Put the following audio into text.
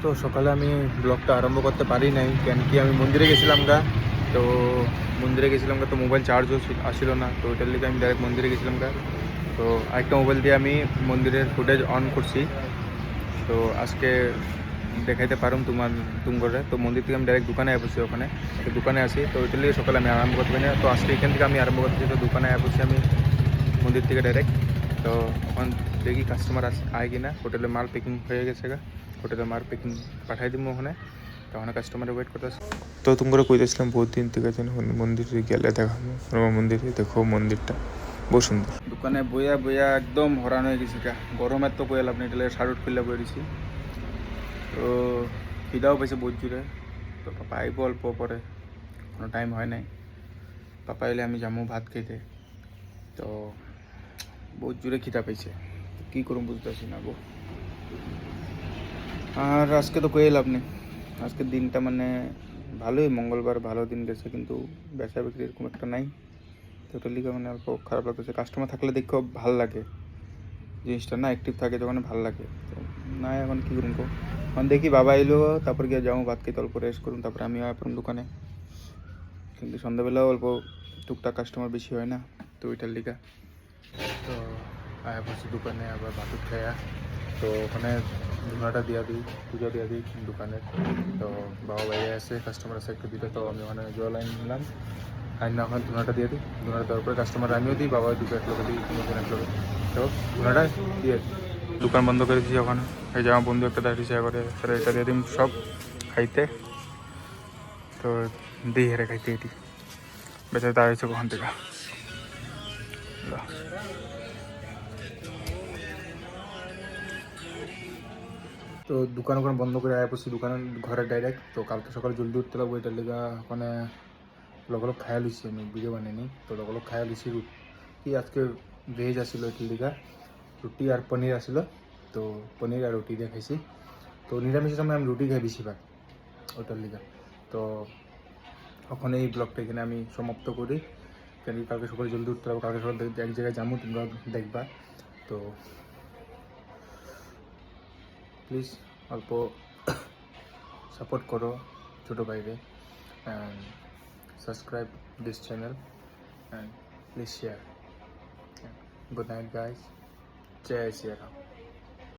তো সকালে আমি ব্লগটা আরম্ভ করতে পারি নাই, কেন কি আমি মন্দিরে গেছিলাম গা। তো মন্দিরে গেছিলাম গা, তো মোবাইল চার্জও আসিল না, তো ওইটার লিগে আমি ডাইরেক্ট মন্দিরে গেছিলাম গা। তো আরেকটা মোবাইল দিয়ে আমি মন্দিরের ফুটেজ অন করছি। তো আজকে দেখাইতে পারুম তুমগরে। তো মন্দির থেকে আমি ডাইরেক্ট দোকানে বসছি, ওখানে তো দোকানে আসি, তো ওইটার লিগে সকালে আমি আরম্ভ করতে পারি না। তো আজকে এখান থেকে আমি আরম্ভ করতেছি, তো দোকানে বসছি আমি মন্দির থেকে ডাইরেক্ট। তো এখন দেখি কাস্টমার আয় কিনা। হোটেলে মাল প্যাকিং হয়ে গেছে গা, হোটেলে মাল প্যাকিং পাঠাই দিব ওখানে, তো ওখানে কাস্টমারে ওয়েট করতেছে। তো তোমরা কইতেছিলাম বহুত দিন থেকে যেন মন্দিরে গেলে দেখাবো, হনুমান মন্দিরে দেখো মন্দিরটা বহু সুন্দর। দোকানে বইয়া বইয়া একদম হরান হয়ে গেছি গা, গরমের তো কইলাম আপনি এটা শাড়ুট খুললে বই দিছি। তো খিদাও পাইছে বহুত জোরে। তো পাপা আইব অল্প পরে, কোনো টাইম হয় নাই। পাপা এলে আমি যাবো ভাত খাইতে। তো বহুত জোরে খিদা পাইছে, কী করুম বুঝতেছি না গো। আর আজকে তো কয়ে লাভ নেই, আজকের দিনটা মানে ভালোই, মঙ্গলবার ভালো দিন গেছে, কিন্তু বেচা বিক্রি এরকম একটা নাই। তো ওটার লিগে মানে অল্প খারাপ লাগতেছে। কাস্টমার থাকলে দেখো ভাল লাগে, জিনিসটা না অ্যাক্টিভ থাকে যখন ভাল লাগে। তো না এখন কী করুন গো, এখন দেখি বাবা এলো, তারপর গিয়ে যাবো ভাত খেতে, অল্প রেস্ট করুন, তারপরে আমিও আপনার দোকানে। কিন্তু সন্ধ্যাবেলাও অল্প টুকটাক কাস্টমার বেশি হয় না, তো ওইটার লিগা। তো আয়া পড়ছি দোকানে, আবার ভাতুর খাইয়া। তো ওখানে ধুনাটা দিয়া দিই, পুজো দিয়া দিই দোকানের। তো বাবা বাইরে আছে, কাস্টমার আছে একটু দিতে, তো আমি ওখানে জল আইন নিলাম, আইন না ওখানে ধুনাটা দিয়ে দিই। ধুনাটা দেওয়ার পরে কাস্টমার আমিও দিই, বাবা দুটো এক লোকে দিই, তিনজন এক লোকে। তো ধুনাটা দিয়ে দোকান বন্ধ করে দিয়েছি ওখানে। এই যে আমার বন্ধু একটা দাঁড়িয়েছে করে, তাহলে এটা দিয়ে দিন সব খাইতে। তো দিই হেরে খাইতে এটি বেচারে দাঁড়িয়েছে ওখান থেকে। তো দোকান ওখানে বন্ধ করে আয়া পড়ছি দোকানে ঘরে ডাইরেক্ট। তো কালকে সকালে জলদি উঠতে লাগবো, এটার লিগা ওখানে লগলগ খায়া লুছি, আমি ভিডিও বানাইনি। তো লগলগ খায়া লুছি রুটি, আজকে ভেজ আসলো এটার লিগা, রুটি আর পনির আসলো। তো পনির আর রুটি দিয়ে খাইছি। তো নিরামিষের সময় আমি রুটি খাই বেশিরভাগ, ওটার লিগা। তো ওখানে এই ব্লগটা এখানে আমি সমাপ্ত করি, কেন কি কালকে সকালে জলদি উঠতে লাগবো। কালকে সকালে এক জায়গায় যাবো, তোমরা দেখবা। তো প্লিজ অল্প সাপোর্ট করো ছোটো ভাইরে, and subscribe this channel, and please share. Good night guys, জয় শ্রী রাম।